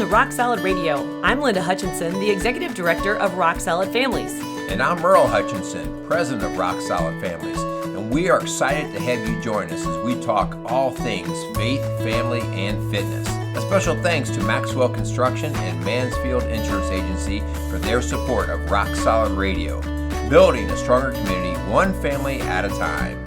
to Rock Solid Radio. I'm Linda Hutchinson, the Executive Director of Rock Solid Families. And I'm Merrill Hutchinson, President of Rock Solid Families. And we are excited to have you join us as we talk all things faith, family, and fitness. A special thanks to Maxwell Construction and Mansfield Insurance Agency for their support of Rock Solid Radio, building a stronger community one family at a time.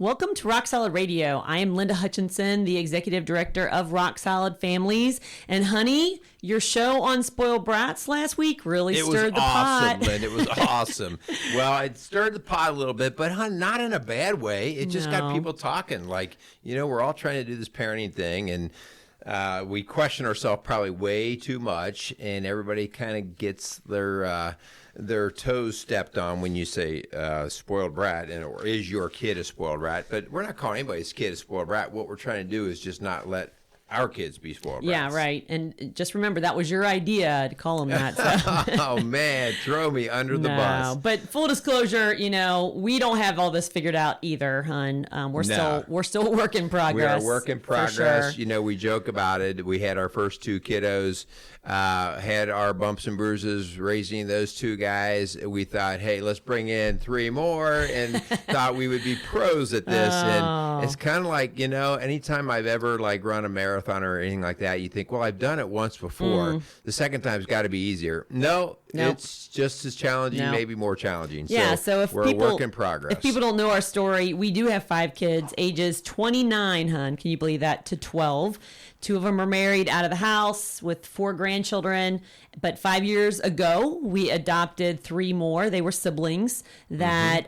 Welcome to Rock Solid Radio. I am Linda Hutchinson, the Executive Director of Rock Solid Families. And honey, your show on Spoiled Brats last week really stirred the pot. It was awesome, Linda. It was awesome. Well, it stirred the pot a little bit, but not in a bad way. It just got people talking. Like, we're all trying to do this parenting thing, and we question ourselves probably way too much, and everybody kind of gets their toes stepped on when you say spoiled brat, or is your kid a spoiled brat? But we're not calling anybody's kid a spoiled brat. What we're trying to do is just not let our kids be spoiled brats. Yeah, right. And just remember, that was your idea to call them that. So. Oh, man, throw me under the bus. But full disclosure, we don't have all this figured out either, hon. We're still a work in progress. We are a work in progress. Sure. We joke about it. We had our first two kiddos, had our bumps and bruises raising those two guys. We thought, hey, let's bring in three more, and thought we would be pros at this. And it's kind of like, anytime I've ever run a marathon or anything like that, you think, well, I've done it once before. The second time's got to be easier. No, it's just as challenging, maybe more challenging. Yeah, so if we're a work in progress. If people don't know our story, we do have 5 kids, ages 29, hon, can you believe that, to 12. 2 of them are married out of the house with 4 grandchildren. But 5 years ago, we adopted 3 more. They were siblings that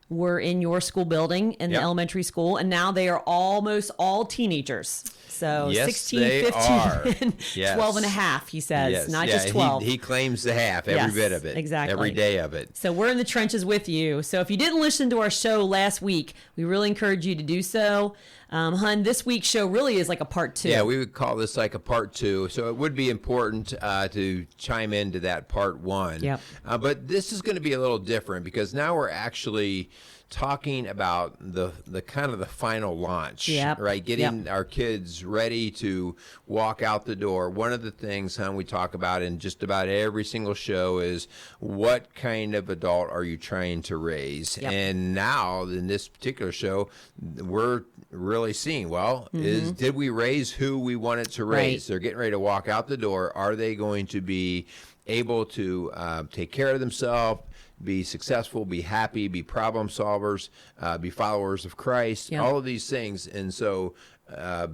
were in your school building in the elementary school. And now they are almost all teenagers. So yes, 16, they 15, are. and 12 and a half, he says, not just 12. He claims the half, every bit of it. Exactly. Every day of it. So we're in the trenches with you. So if you didn't listen to our show last week, we really encourage you to do so. Hun, this week's show really is like a part 2. Yeah, we would call this like a part 2. So it would be important to chime into that part 1. Yep. But this is going to be a little different because now we're actually talking about the kind of the final launch, right? Getting our kids ready to walk out the door. One of the things, hon, we talk about in just about every single show is what kind of adult are you trying to raise? Yep. And now in this particular show, we're really seeing, did we raise who we wanted to raise? Right. They're getting ready to walk out the door. Are they going to be able to take care of themselves, be successful, be happy, be problem solvers, be followers of Christ, all of these things. And so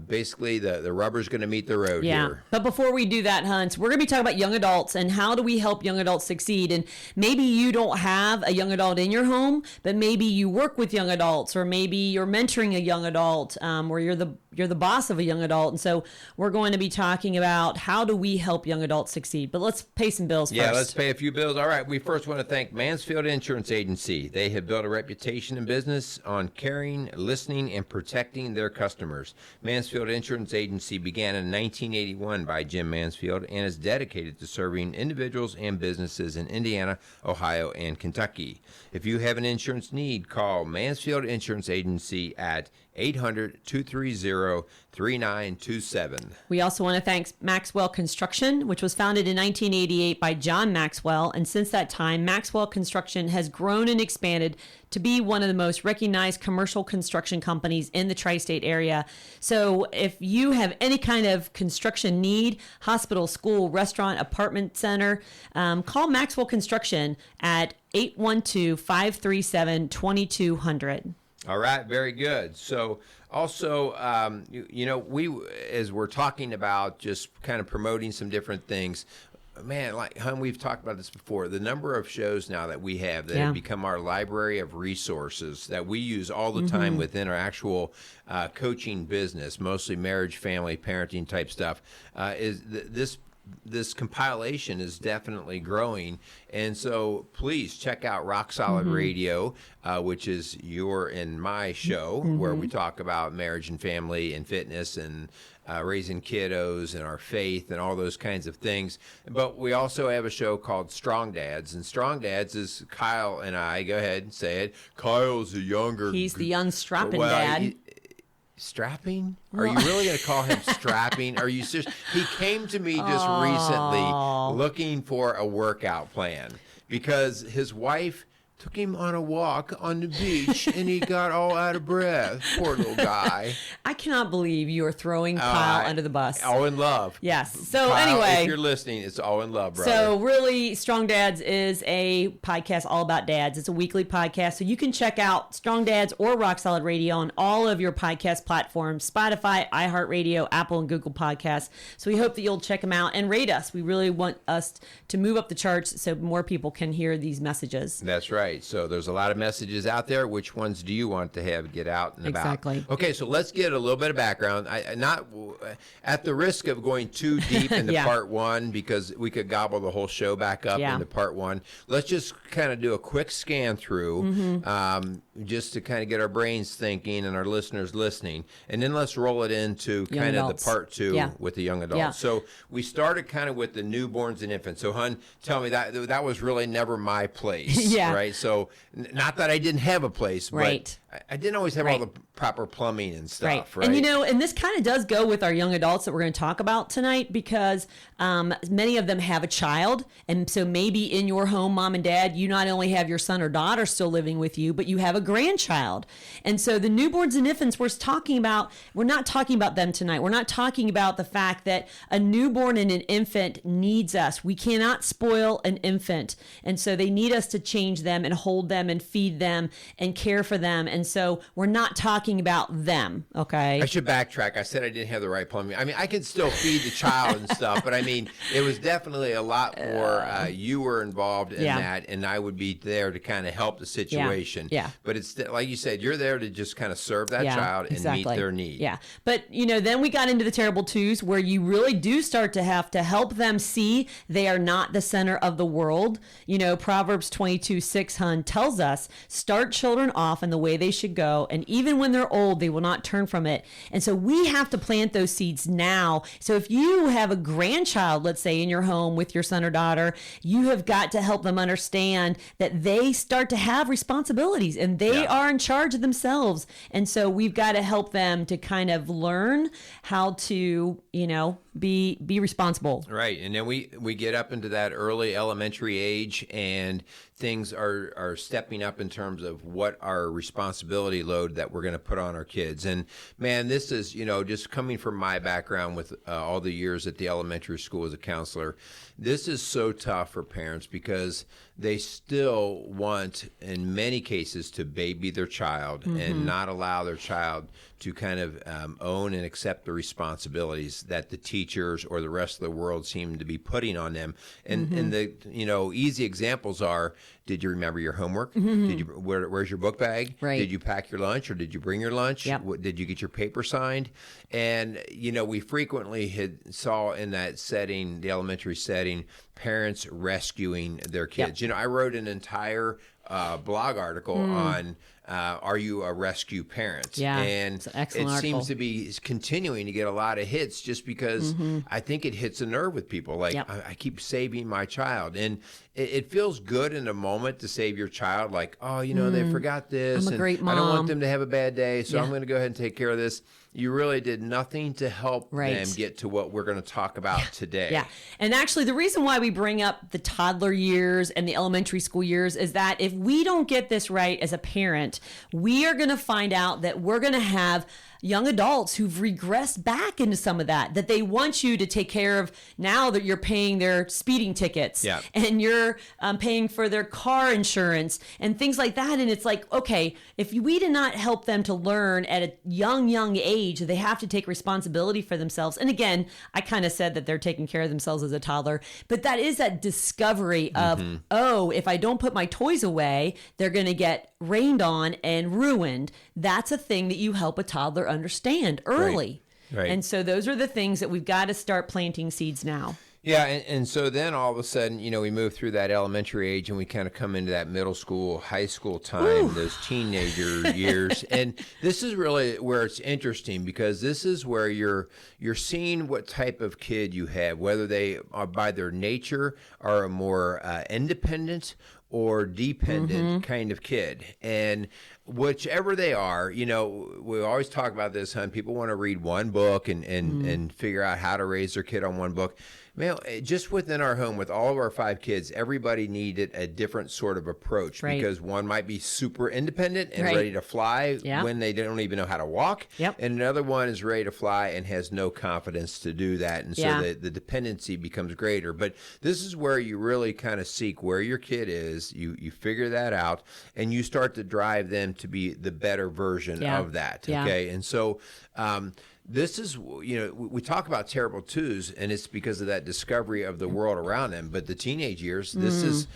basically the rubber's going to meet the road here. But before we do that, Hunt, we're going to be talking about young adults and how do we help young adults succeed. And maybe you don't have a young adult in your home, but maybe you work with young adults, or maybe you're mentoring a young adult, or you're the boss of a young adult. And so we're going to be talking about how do we help young adults succeed. But let's pay some bills first. Yeah, let's pay a few bills. All right, we first want to thank Mansfield Insurance Agency. They have built a reputation in business on caring, listening, and protecting their customers. Mansfield Insurance Agency began in 1981 by Jim Mansfield and is dedicated to serving individuals and businesses in Indiana, Ohio, and Kentucky. If you have an insurance need, call Mansfield Insurance Agency at 800-230-3927. We also want to thank Maxwell Construction, which was founded in 1988 by John Maxwell. And since that time, Maxwell Construction has grown and expanded to be one of the most recognized commercial construction companies in the tri-state area. So if you have any kind of construction need, hospital, school, restaurant, apartment center, call Maxwell Construction at 812-537-2200. All right, very good. So also, we, as we're talking about just kind of promoting some different things, man, hon, we've talked about this before, the number of shows now that we have that have become our library of resources that we use all the time within our actual coaching business, mostly marriage, family, parenting type stuff, this compilation is definitely growing. And so please check out Rock Solid Radio, which is your and my show, where we talk about marriage and family and fitness and raising kiddos and our faith and all those kinds of things. But we also have a show called Strong Dads, and Strong Dads is Kyle and I. Go ahead and say it. Kyle's a younger. He's the unstrapping dad. Strapping? Are you really going to call him strapping? Are you serious? He came to me just recently looking for a workout plan because his wife took him on a walk on the beach and he got all out of breath. Poor little guy. I cannot believe you are throwing Kyle under the bus. All in love. Yes. So Kyle, anyway. if you're listening, it's all in love, brother. So really, Strong Dads is a podcast all about dads. It's a weekly podcast. So you can check out Strong Dads or Rock Solid Radio on all of your podcast platforms, Spotify, iHeartRadio, Apple, and Google Podcasts. So we hope that you'll check them out and rate us. We really want us to move up the charts so more people can hear these messages. That's right. So there's a lot of messages out there. Which ones do you want to have get out and about? Exactly. Okay, so let's get a little bit of background. Not at the risk of going too deep into part one, because we could gobble the whole show back up into part one. Let's just kind of do a quick scan through, just to kind of get our brains thinking and our listeners listening, and then let's roll it into young kind adults. of the part two with the young adults. Yeah. So we started kind of with the newborns and infants. So, hun, tell me that was really never my place, right? So, not that I didn't have a place, but I didn't always have all the proper plumbing and stuff, right? And and this kind of does go with our young adults that we're going to talk about tonight, because many of them have a child, and so maybe in your home, mom and dad, you not only have your son or daughter still living with you, but you have a grandchild. And so the newborns and infants we're not talking about them tonight. We're not talking about the fact that a newborn and an infant needs us. We cannot spoil an infant, and so they need us to change them and hold them and feed them and care for them. And so we're not talking about them, okay? I should backtrack. I said I didn't have the right plumbing. I mean, I could still feed the child and stuff, but I mean, it was definitely a lot more, you were involved in that, and I would be there to kind of help the situation. Yeah. But it's like you said, you're there to just kind of serve that child and meet their need. Yeah. But, then we got into the terrible twos, where you really do start to have to help them see they are not the center of the world. Proverbs 22:6, hun, tells us, start children off in the way they should go, and even when they're old, they will not turn from it. And so we have to plant those seeds now. So if you have a grandchild, let's say, in your home with your son or daughter, you have got to help them understand that they start to have responsibilities and they are in charge of themselves. And so we've got to help them to kind of learn how to, be responsible. Right. And then we get up into that early elementary age, and things are stepping up in terms of what our responsibility load that we're going to put on our kids. And man, this is, just coming from my background with all the years at the elementary school as a counselor, this is so tough for parents because they still want, in many cases, to baby their child and not allow their child to kind of own and accept the responsibilities that the teachers or the rest of the world seem to be putting on them. And the easy examples are, did you remember your homework? Did you where's your book bag? Right. Did you pack your lunch, or did you bring your lunch? Yep. Did you get your paper signed? And we frequently saw in that setting, the elementary setting, parents rescuing their kids. Yep. I wrote an entire blog article on are you a rescue parent? Yeah, and it's an excellent it article. seems to be continuing to get a lot of hits just because I think it hits a nerve with people. Like, I keep saving my child. And it feels good in a moment to save your child. Like, they forgot this. I'm a great mom. I don't want them to have a bad day, so I'm going to go ahead and take care of this. You really did nothing to help them get to what we're going to talk about today. Yeah. And actually, the reason why we bring up the toddler years and the elementary school years is that if we don't get this right as a parent, we are going to find out that we're going to have young adults who've regressed back into some of that they want you to take care of now that you're paying their speeding tickets and you're paying for their car insurance and things like that. And it's like, okay, if we did not help them to learn at a young age, they have to take responsibility for themselves. And again, I kind of said that they're taking care of themselves as a toddler, but that is that discovery of, if I don't put my toys away, they're going to get rained on and ruined. That's a thing that you help a toddler understand early. Right. And so those are the things that we've got to start planting seeds now. Yeah, and so then all of a sudden, we move through that elementary age and we kind of come into that middle school, high school time, Ooh. those teenager years. And this is really where it's interesting, because this is where you're seeing what type of kid you have, whether they are by their nature are a more independent or dependent kind of kid. And whichever they are, we always talk about this, hon. People want to read one book and figure out how to raise their kid on one book. Man, just within our home, with all of our 5 kids, everybody needed a different sort of approach, right. because one might be super independent and right. ready to fly yeah. when they don't even know how to walk. Yep. And another one is ready to fly and has no confidence to do that. And so yeah. the dependency becomes greater. But this is where you really kind of seek where your kid is. You figure that out, and you start to drive them to be the better version yeah. of that. Yeah. Okay. And so, this is, we talk about terrible twos, and it's because of that discovery of the world around them. But the teenage years, this is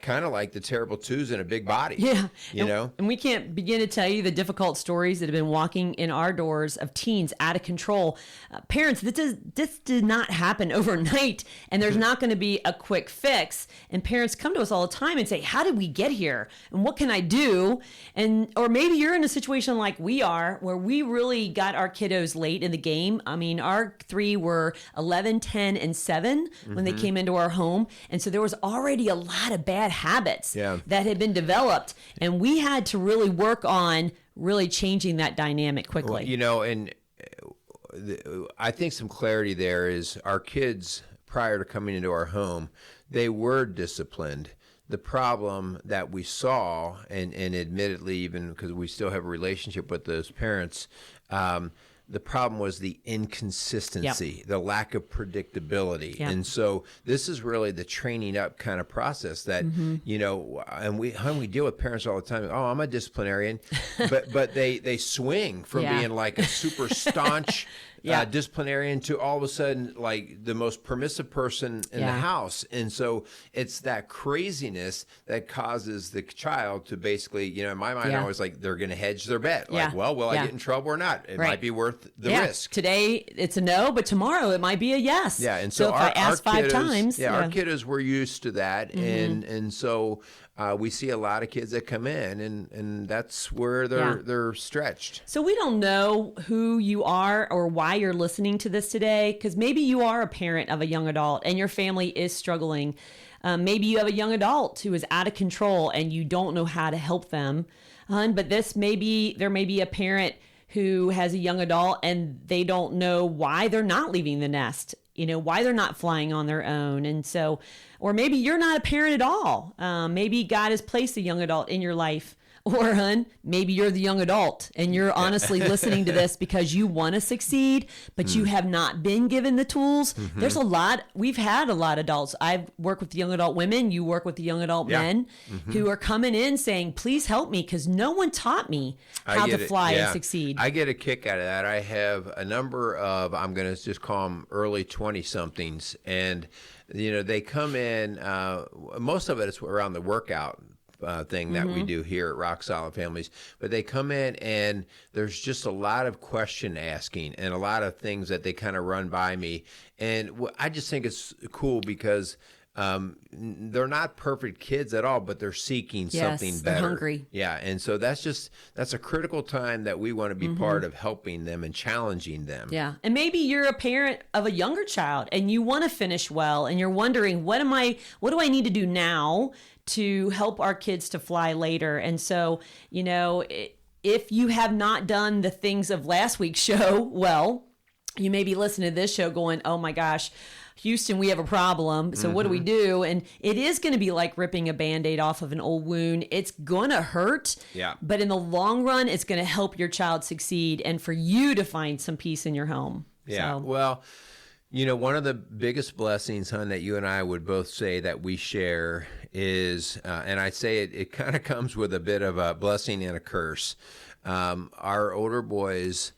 kind of like the terrible twos in a big body. Yeah. You And we can't begin to tell you the difficult stories that have been walking in our doors of teens out of control. Parents, this did not happen overnight, and there's not going to be a quick fix. And parents come to us all the time and say, how did we get here? And what can I do? Or maybe you're in a situation like we are, where we really got our kiddos late in the game. I mean, our 3 were 11, 10, and 7 when they came into our home. And so there was already a lot of bad habits that had been developed. And we had to really work on really changing that dynamic quickly. Well, and I think some clarity there is our kids, prior to coming into our home, they were disciplined. The problem that we saw, and admittedly, even because we still have a relationship with those parents, the problem was the inconsistency, the lack of predictability. And so this is really the training up kind of process that, and we deal with parents all the time. Oh, I'm a disciplinarian, but they swing from being like a super staunch disciplinarian to all of a sudden like the most permissive person in the house. And so it's that craziness that causes the child to basically, in my mind, I was like, they're going to hedge their bet. Like, well, will I get in trouble or not? It might be worth the risk. Today it's a no, but tomorrow it might be a yes. Yeah, and so if I ask 5 times. Our kiddos were used to that. And so we see a lot of kids that come in, and that's where they're stretched. So we don't know who you are or why you're listening to this today, because maybe you are a parent of a young adult and your family is struggling. Maybe you have a young adult who is out of control and you don't know how to help them. But there may be a parent who has a young adult and they don't know why they're not leaving the nest, why they're not flying on their own. And so, or maybe you're not a parent at all. Maybe God has placed a young adult in your life. Or, maybe you're the young adult and you're honestly listening to this because you want to succeed, but you have not been given the tools. There's we've had a lot of adults. I've worked with young adult women. You work with the young adult men who are coming in saying, please help me because no one taught me how to fly and succeed. I get a kick out of that. I have a number of, I'm going to just call them early 20-somethings. And, they come in, most of it is around the workout thing that we do here at Rock Solid Families. But they come in and there's just a lot of question asking and a lot of things that they kind of run by me. And I just think it's cool because they're not perfect kids at all, but they're seeking something better. They're hungry. Yeah. And so that's a critical time that we want to be part of helping them and challenging them. Yeah. And maybe you're a parent of a younger child and you want to finish well and you're wondering, what do I need to do now to help our kids to fly later? And so, if you have not done the things of last week's show, well, you may be listening to this show going, oh my gosh, Houston, we have a problem. So what do we do? And it is going to be like ripping a Band-Aid off of an old wound. It's going to hurt. Yeah. But in the long run, it's going to help your child succeed and for you to find some peace in your home. Yeah. So. Well, one of the biggest blessings, hon, that you and I would both say that we share is, and I say it kind of comes with a bit of a blessing and a curse. Our older boys,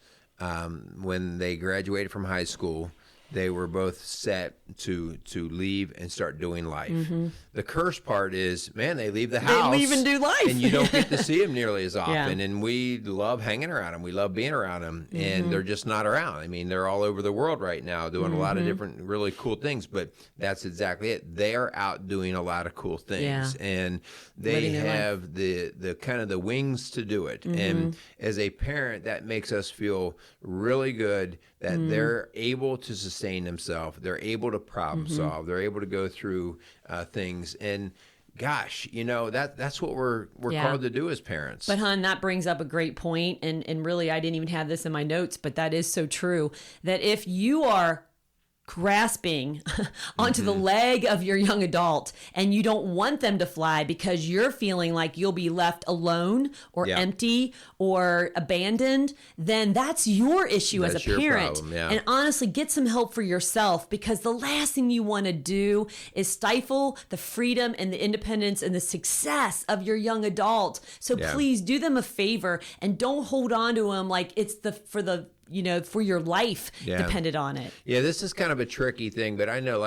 when they graduated from high school, they were both set to leave and start doing life. The curse part is, man, they leave the house. They leave and do life. And you don't get to see them nearly as often. And we love hanging around them. We love being around them. And they're just not around. I mean, they're all over the world right now doing a lot of different really cool things. But that's exactly it. They are out doing a lot of cool things. And they have the kind of the wings to do it. And as a parent, that makes us feel really good that they're able to sustain themselves. They're able to problem solve. They're able to go through things. And gosh, that's what we're called to do as parents. But hon, that brings up a great point. And really, I didn't even have this in my notes, but that is so true, that if you are grasping onto the leg of your young adult and you don't want them to fly because you're feeling like you'll be left alone or empty or abandoned, then that's your issue as a parent. Problem, and honestly, get some help for yourself, because the last thing you want to do is stifle the freedom and the independence and the success of your young adult. So please do them a favor and don't hold on to them like it's for your life depended on it. Yeah, this is kind of a tricky thing, but I know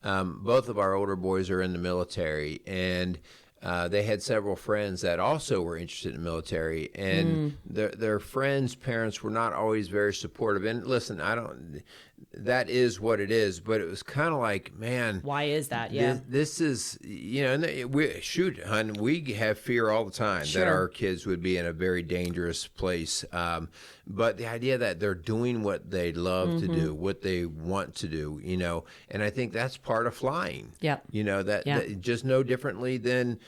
both of our older boys are in the military, and they had several friends that also were interested in the military, and their friends' parents were not always very supportive. And listen, that is what it is, but it was kind of like, man, why is that? Yeah, this is, hon, we have fear all the time that our kids would be in a very dangerous place. But the idea that they're doing what they love to do, what they want to do, and I think that's part of flying. Yep. That just no differently than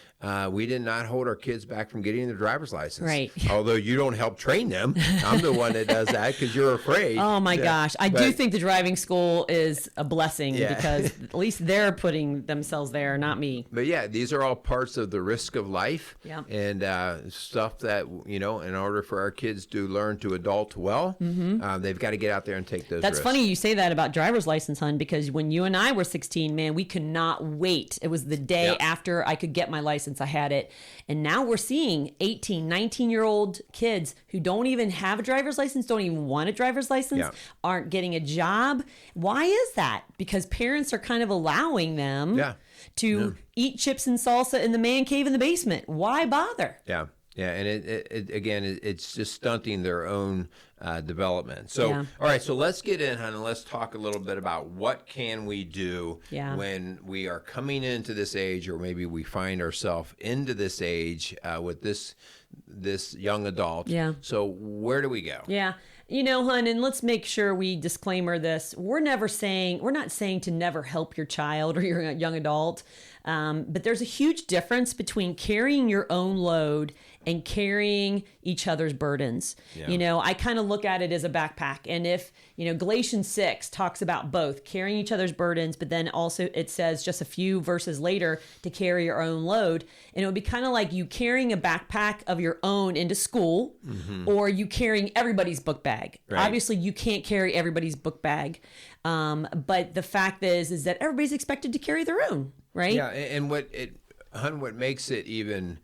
we did not hold our kids back from getting their driver's license. Right. Although you don't help train them. I'm the one that does that because you're afraid. Oh my gosh. I do think the driving school is a blessing because at least they're putting themselves there, not me. But yeah, these are all parts of the risk of life and stuff that, in order for our kids to learn to adult well, they've got to get out there and take those That's risks. funny you say that about driver's license, hon, because when you and I were 16, man, we could not wait. It was the day after I could get my license, I had it. And now we're seeing 18, 19-year-old kids who don't even have a driver's license, don't even want a driver's license, aren't getting a job. Why is that? Because parents are kind of allowing them to eat chips and salsa in the man cave in the basement. Why bother? Yeah. Yeah, and it's just stunting their own development. So, all right, so let's get in, hon, and let's talk a little bit about what can we do when we are coming into this age, or maybe we find ourselves into this age with this young adult. Yeah. So where do we go? Yeah. Hon, and let's make sure we disclaimer this. We're not saying to never help your child or your young adult. But there's a huge difference between carrying your own load and carrying each other's burdens. Yeah. I kind of look at it as a backpack. And if, Galatians 6 talks about both carrying each other's burdens, but then also it says just a few verses later to carry your own load. And it would be kind of like you carrying a backpack of your own into school, or you carrying everybody's book bag. Right. Obviously, you can't carry everybody's book bag. But the fact is that everybody's expected to carry their own. Right? Yeah, and what makes it even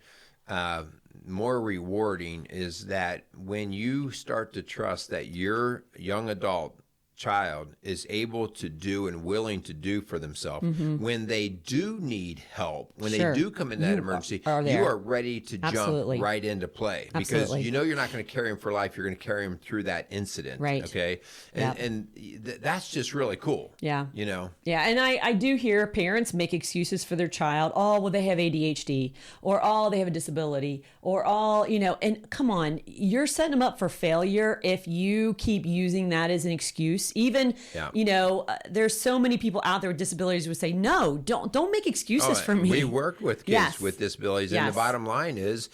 more rewarding is that when you start to trust that your young adult child is able to do and willing to do for themselves, when they do need help, when they do come in that emergency, you are ready to jump right into play. Because you're not going to carry them for life. You're going to carry them through that incident. Right. Okay. And that's just really cool. Yeah. Yeah. And I do hear parents make excuses for their child. Oh, well, they have ADHD, or oh, they have a disability, or all, and come on, you're setting them up for failure if you keep using that as an excuse. Even, there's so many people out there with disabilities who would say, no, don't make excuses for me. We work with kids with disabilities. And the bottom line is,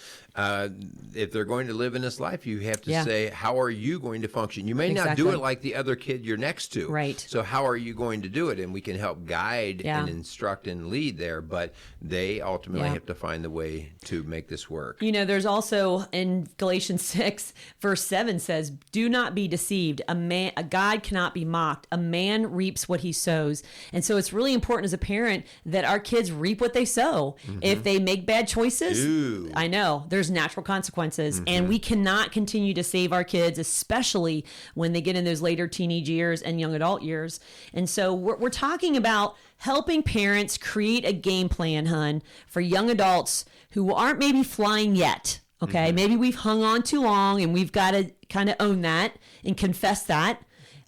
if they're going to live in this life, you have to say, how are you going to function? You may not do it like the other kid you're next to. Right. So how are you going to do it? And we can help guide and instruct and lead there, but they ultimately have to find the way to make this work. There's also in Galatians 6, verse 7 says, do not be deceived. A God cannot be mocked. A man reaps what he sows. And so it's really important as a parent that our kids reap what they sow. If they make bad choices, I know there's there's natural consequences, and we cannot continue to save our kids, especially when they get in those later teenage years and young adult years. And so we're talking about helping parents create a game plan, hun, for young adults who aren't maybe flying yet. Okay, maybe we've hung on too long, and we've got to kind of own that and confess that.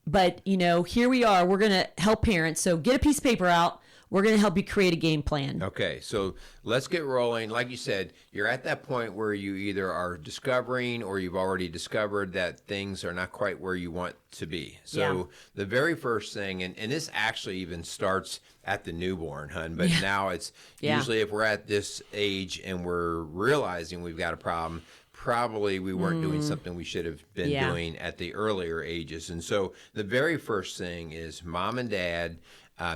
But, here we are. We're going to help parents. So get a piece of paper out. We're going to help you create a game plan. Okay, so let's get rolling. Like you said, you're at that point where you either are discovering or you've already discovered that things are not quite where you want to be. So the very first thing, and this actually even starts at the newborn, hun, but now it's usually if we're at this age and we're realizing we've got a problem, probably we weren't doing something we should have been doing at the earlier ages. And so the very first thing is mom and dad,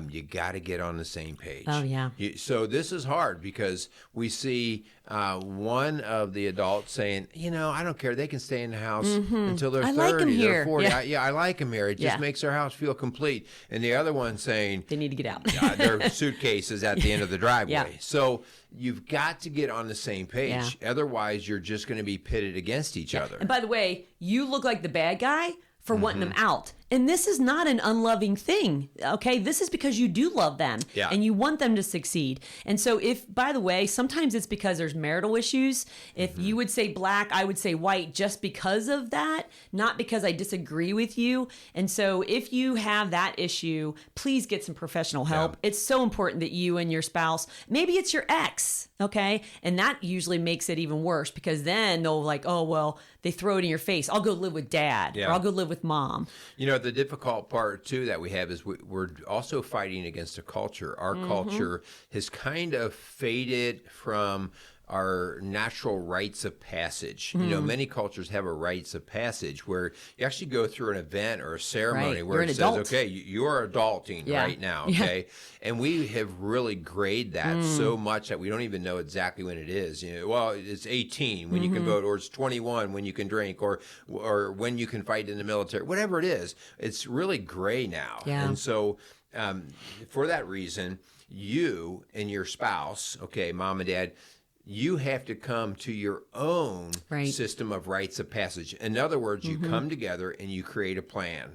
you got to get on the same page. Oh, yeah. So this is hard because we see one of the adults saying, I don't care. They can stay in the house until they're 30, like 'em they're here. 40. Yeah. I like them here. It just makes our house feel complete. And the other one saying, They need to get out. their suitcases at the end of the driveway. Yeah. So you've got to get on the same page. Yeah. Otherwise, you're just going to be pitted against each other. And by the way, you look like the bad guy for wanting them out. And this is not an unloving thing, okay? This is because you do love them and you want them to succeed. And so by the way, sometimes it's because there's marital issues. If you would say black, I would say white just because of that, not because I disagree with you. And so if you have that issue, please get some professional help. Yeah. It's so important that you and your spouse, maybe it's your ex, okay? And that usually makes it even worse because then they'll they throw it in your face. I'll go live with dad or I'll go live with mom. The difficult part, too, that we have is we're also fighting against a culture. Our culture has kind of faded from our natural rites of passage. Many cultures have a rites of passage where you actually go through an event or a ceremony where it says, okay, you're adulting right now, okay? And we have really graded that so much that we don't even know exactly when it is. It's 18 when you can vote, or it's 21 when you can drink, or when you can fight in the military, whatever it is. It's really gray now. Yeah. And so for that reason, you and your spouse, okay, mom and dad, you have to come to your own system of rites of passage. In other words, you come together and you create a plan.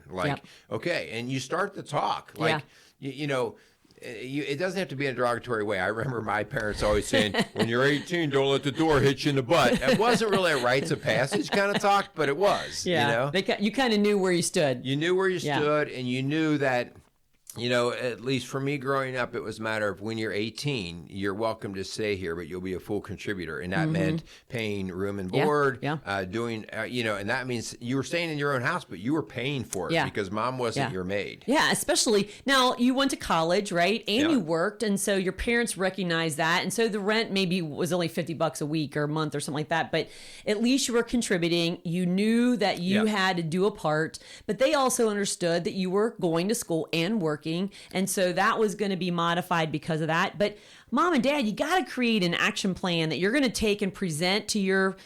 Okay, and you start the talk. It doesn't have to be in a derogatory way. I remember my parents always saying, when you're 18, don't let the door hit you in the butt. It wasn't really a rites of passage kind of talk, but it was. Yeah, you kind of knew where you stood. You knew where you stood, and you knew that, at least for me growing up, it was a matter of when you're 18, you're welcome to stay here, but you'll be a full contributor. And that meant paying room and board, doing, and that means you were staying in your own house, but you were paying for it because mom wasn't your maid. Yeah, especially now you went to college, right? And you worked. And so your parents recognized that. And so the rent maybe was only $50 a week or a month or something like that. But at least you were contributing. You knew that you had to do a part, but they also understood that you were going to school and working. And so that was going to be modified because of that. But mom and dad, you got to create an action plan that you're going to take and present to your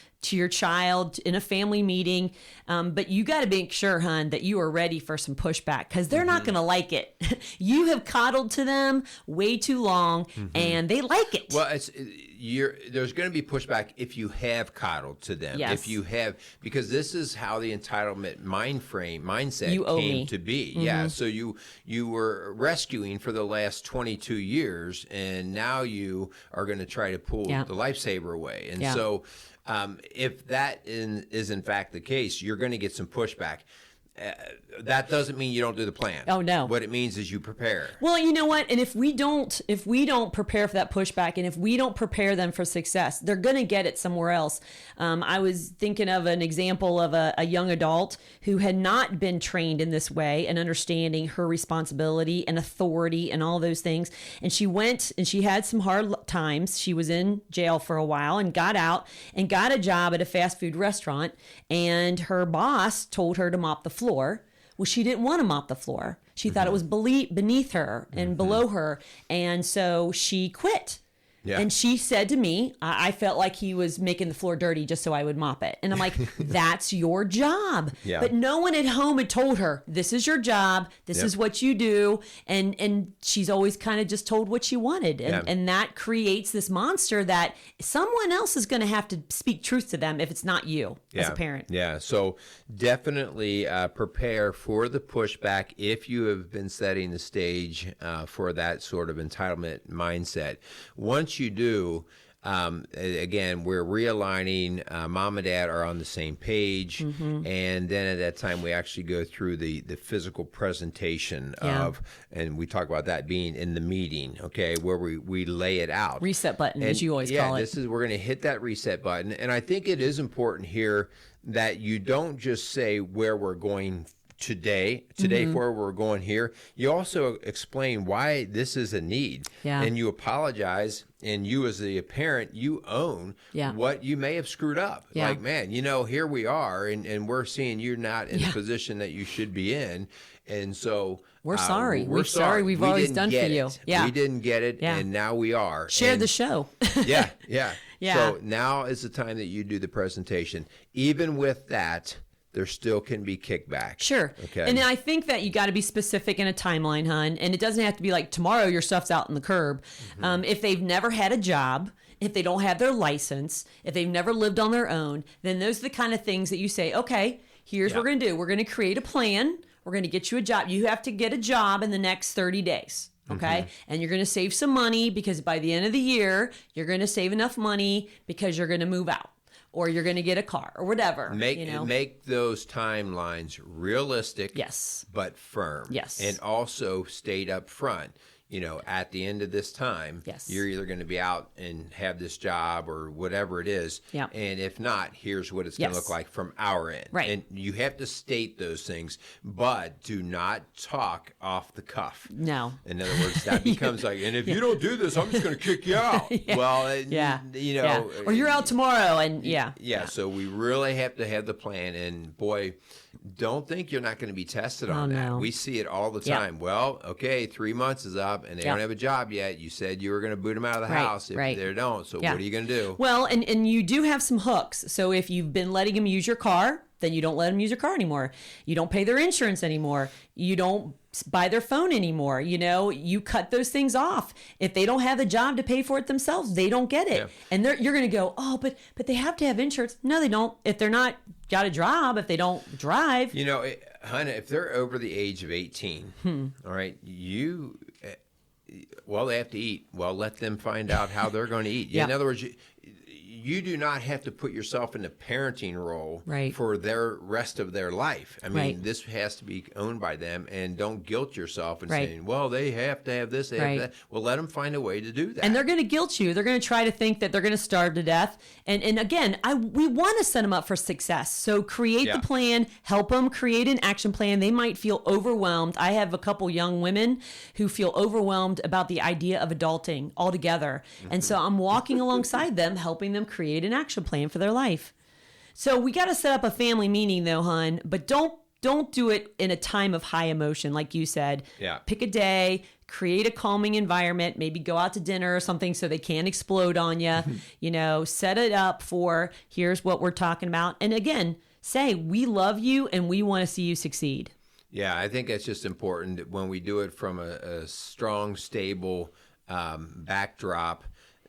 child in a family meeting. But you got to make sure, hun, that you are ready for some pushback because they're not going to like it. You have coddled to them way too long and they like it. Well, there's going to be pushback if you have coddled to them. Yes. If you have, because this is how the entitlement mindset owe came me. to be. Yeah. So you were rescuing for the last 22 years and now you are going to try to pull the lifesaver away. And so if that is in fact the case, you're going to get some pushback. That doesn't mean you don't do the plan. Oh, no. What it means is you prepare. Well, you know what? And if we don't prepare for that pushback, and if we don't prepare them for success, they're going to get it somewhere else. I was thinking of an example of a young adult who had not been trained in this way and understanding her responsibility and authority and all those things. And she went and she had some hard times. She was in jail for a while and got out and got a job at a fast food restaurant. And her boss told her to mop the floor. Well, she didn't want to mop the floor. She thought it was beneath her and below her. And so she quit. Yeah. And she said to me, I felt like he was making the floor dirty just so I would mop it. And I'm like, that's your job. Yeah. But no one at home had told her, this is your job. This Yep. is what you do. And she's always kind of just told what she wanted. And that creates this monster that someone else is going to have to speak truth to them if it's not you as a parent. Yeah. So definitely prepare for the pushback if you have been setting the stage for that sort of entitlement mindset. Once you do, again, we're realigning. Mom and dad are on the same page. And then at that time, we actually go through the physical presentation of, and we talk about that being in the meeting, okay, where we lay it out. Reset button, as you always call it. We're going to hit that reset button. And I think it is important here that you don't just say where we're going today for we're going here. You also explain why this is a need. And you apologize, and you as the parent, you own what you may have screwed up. Like, man, here we are, and we're seeing you're not in the position that you should be in. And so we're sorry. We're sorry. We've always done for you. We didn't get it, and now we are. Share the show. Yeah. Yeah. So now is the time that you do the presentation. Even with that, there still can be kickback. Sure. Okay. And I think that you got to be specific in a timeline, hon. And it doesn't have to be like tomorrow your stuff's out in the curb. If they've never had a job, if they don't have their license, if they've never lived on their own, then those are the kind of things that you say, okay, here's what we're going to do. We're going to create a plan. We're going to get you a job. You have to get a job in the next 30 days. Okay. And you're going to save some money because by the end of the year, you're going to save enough money because you're going to move out or you're going to get a car or whatever. Make those timelines realistic, but firm. And also state up front, at the end of this time, you're either going to be out and have this job or whatever it is. And if not, here's what it's going to look like from our end. And you have to state those things, but do not talk off the cuff. No. In other words, that becomes like, and if you don't do this, I'm just going to kick you out. Well, or you're out tomorrow. And so we really have to have the plan. And boy, don't think you're not going to be tested on that. No. We see it all the time. Well, okay, 3 months is up and they don't have a job yet. You said you were going to boot them out of the house if they don't. So what are you going to do? Well, and you do have some hooks. So if you've been letting them use your car, then you don't let them use your car anymore. You don't pay their insurance anymore. You don't buy their phone anymore. You cut those things off. If they don't have the job to pay for it themselves, they don't get it. And you're going to go, oh, but they have to have insurance. No, they don't. If they're not got a job, if they don't drive. Hannah, if they're over the age of 18, all right, they have to eat. Well, let them find out how they're going to eat. In other words, you do not have to put yourself in the parenting role for their rest of their life. I mean, this has to be owned by them, and don't guilt yourself and saying, well, they have to have this, they have that. Well, let them find a way to do that. And they're going to guilt you. They're going to try to think that they're going to starve to death. And again, we want to set them up for success. So create the plan, help them create an action plan. They might feel overwhelmed. I have a couple young women who feel overwhelmed about the idea of adulting altogether. And so I'm walking alongside them, helping them create an action plan for their life. So we got to set up a family meeting though, hon, but don't do it in a time of high emotion. Like you said, pick a day, create a calming environment, maybe go out to dinner or something so they can't explode on you, set it up for here's what we're talking about. And again, say, we love you and we want to see you succeed. Yeah. I think that's just important when we do it from a strong, stable backdrop.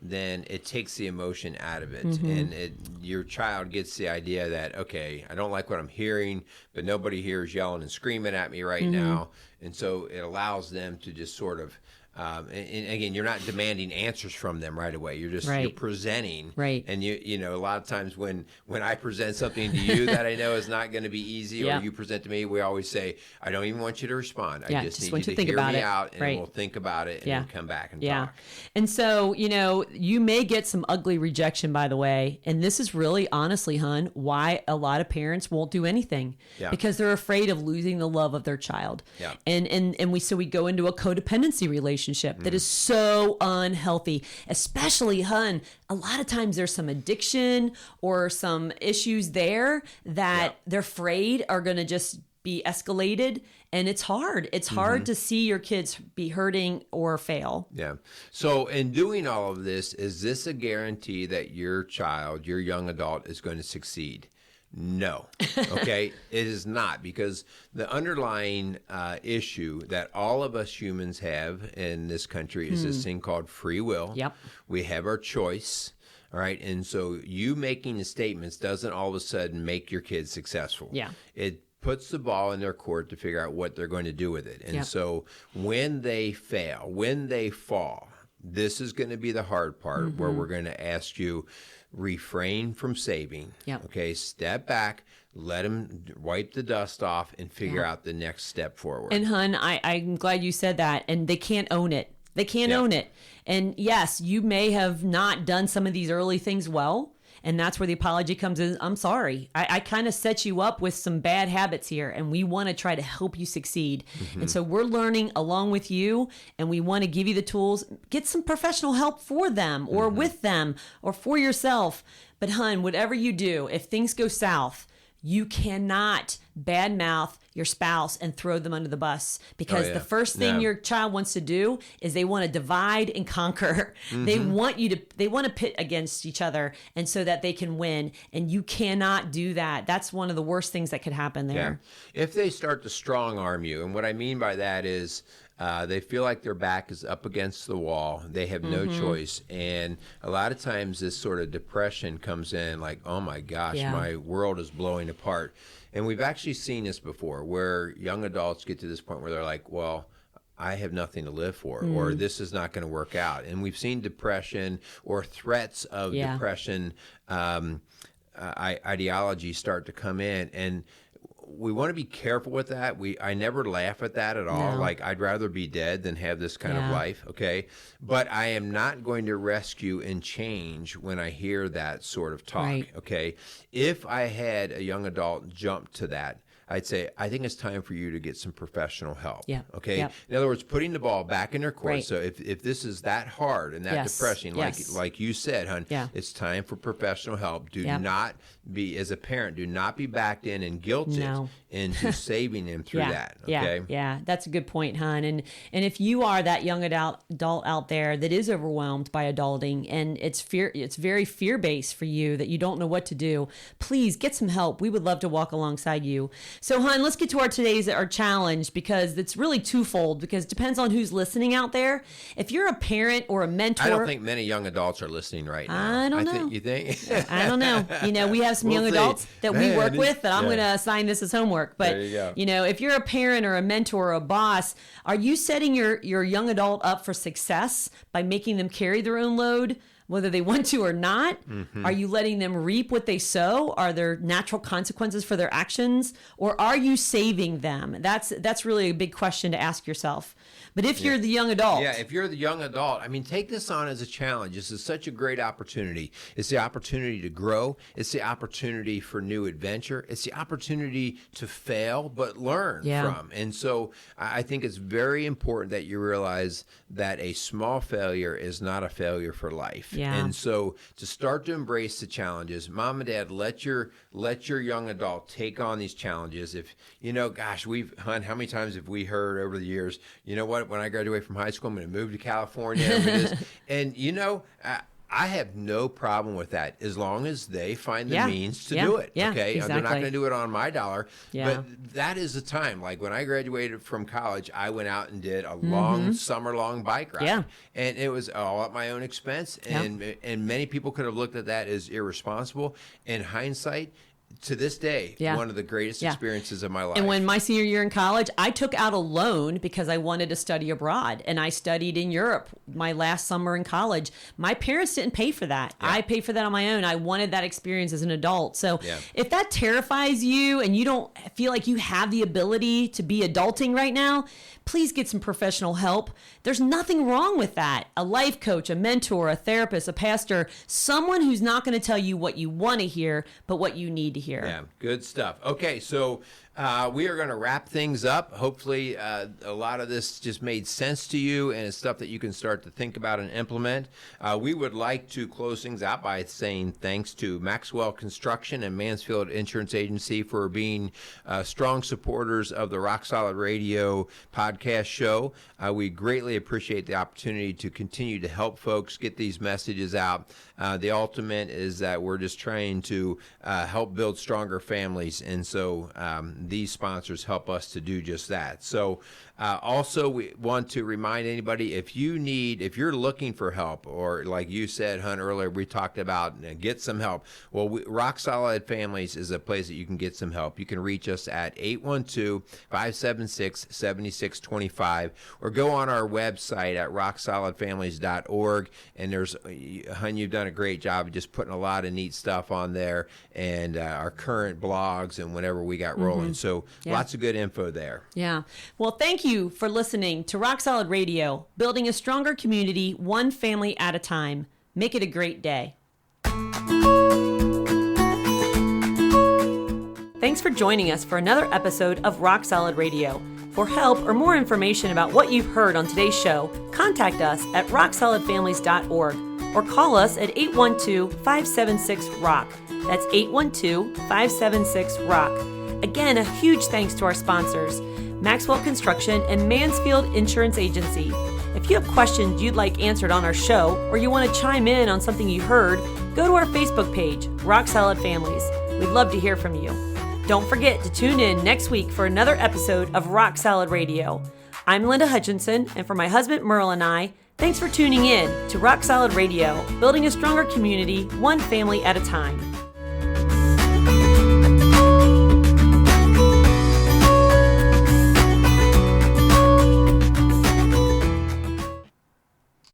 Then it takes the emotion out of it. And your child gets the idea that, okay, I don't like what I'm hearing, but nobody here is yelling and screaming at me right now. And so it allows them to just sort of, and again, you're not demanding answers from them right away. You're just you're presenting. And a lot of times when I present something to you that I know is not going to be easy, or you present to me, we always say, I don't even want you to respond. I just need you to hear me out, and we'll think about it, and we'll come back and talk. And so, you may get some ugly rejection, by the way. And this is really, honestly, hon, why a lot of parents won't do anything. Because they're afraid of losing the love of their child. And we go into a codependency relationship that is so unhealthy, especially, hon, a lot of times there's some addiction or some issues there that they're afraid are going to just be escalated, and it's hard. It's hard to see your kids be hurting or fail. Yeah. So in doing all of this, is this a guarantee that your child, your young adult, is going to succeed? No. Okay. It is not, because the underlying issue that all of us humans have in this country is this thing called free will. Yep. We have our choice. All right. And so you making the statements doesn't all of a sudden make your kids successful. Yeah. It puts the ball in their court to figure out what they're going to do with it. And Yep. so when they fail, when they fall, this is going to be the hard part where we're going to ask you, refrain from saving. Yep. Okay. Step back, let them wipe the dust off and figure out the next step forward. And hun, I'm glad you said that. And they can't own it. They can't Yeah. own it. And yes, you may have not done some of these early things well. And that's where the apology comes in. I'm sorry. I kind of set you up with some bad habits here, and we want to try to help you succeed. And so we're learning along with you, and we want to give you the tools. Get some professional help for them or with them or for yourself. But hun, whatever you do, if things go south, you cannot badmouth your spouse and throw them under the bus, because the first thing your child wants to do is they want to divide and conquer. They want to pit against each other, and so that they can win. And you cannot do that. That's one of the worst things that could happen there. Yeah. If they start to strong arm you, and what I mean by that is they feel like their back is up against the wall. They have no choice. And a lot of times this sort of depression comes in like, oh my gosh, my world is blowing apart. And we've actually seen this before, where young adults get to this point where they're like, well, I have nothing to live for, or this is not going to work out. And we've seen depression or threats of depression ideology start to come in. And we want to be careful with that. I never laugh at that at all. No. Like, I'd rather be dead than have this kind of life, okay? But I am not going to rescue and change when I hear that sort of talk, okay? If I had a young adult jump to that, I'd say, I think it's time for you to get some professional help. Yeah. Okay. Yep. In other words, putting the ball back in their court. Right. So if this is that hard and that depressing, like you said, hon, it's time for professional help. Do not be, as a parent, do not be backed in and guilted into saving them through that. Okay. Yeah. That's a good point, hon. And if you are that young adult out there that is overwhelmed by adulting, and it's very fear-based for you, that you don't know what to do, please get some help. We would love to walk alongside you. So, hon, let's get to our challenge, because it's really twofold, because it depends on who's listening out there. If you're a parent or a mentor. I don't think many young adults are listening right now. I don't know. You think? I don't know. We have some young adults that we work with that I'm going to assign this as homework. But, there you go. If you're a parent or a mentor or a boss, are you setting your young adult up for success by making them carry their own load, whether they want to or not? Are you letting them reap what they sow? Are there natural consequences for their actions? Or are you saving them? That's really a big question to ask yourself. But if you're the young adult. Yeah, if you're the young adult, take this on as a challenge. This is such a great opportunity. It's the opportunity to grow. It's the opportunity for new adventure. It's the opportunity to fail, but learn from. And so I think it's very important that you realize that a small failure is not a failure for life. Yeah. And so to start to embrace the challenges, mom and dad, let your young adult take on these challenges. If, gosh, how many times have we heard over the years, you know what, when I graduate from high school, I'm going to move to California. And, I have no problem with that, as long as they find the means to do it. Okay. Exactly. They're not going to do it on my dollar. Yeah. But that is the time. Like, when I graduated from college, I went out and did a long summer-long bike ride. Yeah. And it was all at my own expense. And many people could have looked at that as irresponsible. In hindsight, to this day, one of the greatest experiences of my life. And when my senior year in college, I took out a loan because I wanted to study abroad, and I studied in Europe my last summer in college. My parents didn't pay for that. I paid for that on my own. I wanted that experience as an adult. So if that terrifies you and you don't feel like you have the ability to be adulting right now, please get some professional help. There's nothing wrong with that. A life coach, a mentor, a therapist, a pastor, someone who's not going to tell you what you want to hear, but what you need to hear. Yeah, good stuff. Okay, so We are going to wrap things up. Hopefully, a lot of this just made sense to you and it's stuff that you can start to think about and implement. We would like to close things out by saying thanks to Maxwell Construction and Mansfield Insurance Agency for being strong supporters of the Rock Solid Radio podcast show. We greatly appreciate the opportunity to continue to help folks get these messages out. The ultimate is that we're just trying to help build stronger families, and so these sponsors help us to do just that. So also we want to remind anybody, if you're looking for help, or like you said, Hunt, earlier, we talked about get some help. Well, Rock Solid Families is a place that you can get some help. You can reach us at 812-576-7625 or go on our website at rocksolidfamilies.org. And there's, Hun, you've done a great job of just putting a lot of neat stuff on there, and our current blogs and whatever we got rolling. So lots of good info there. Yeah. Well, thank you for listening to Rock Solid Radio, building a stronger community, one family at a time. Make it a great day. Thanks for joining us for another episode of Rock Solid Radio. For help or more information about what you've heard on today's show, contact us at rocksolidfamilies.org or call us at 812-576-ROCK. That's 812-576-ROCK. Again, a huge thanks to our sponsors, Maxwell Construction and Mansfield Insurance Agency. If you have questions you'd like answered on our show, or you want to chime in on something you heard, go to our Facebook page, Rock Solid Families. We'd love to hear from you. Don't forget to tune in next week for another episode of Rock Solid Radio. I'm Linda Hutchinson, and for my husband Merrill and I, thanks for tuning in to Rock Solid Radio, building a stronger community, one family at a time.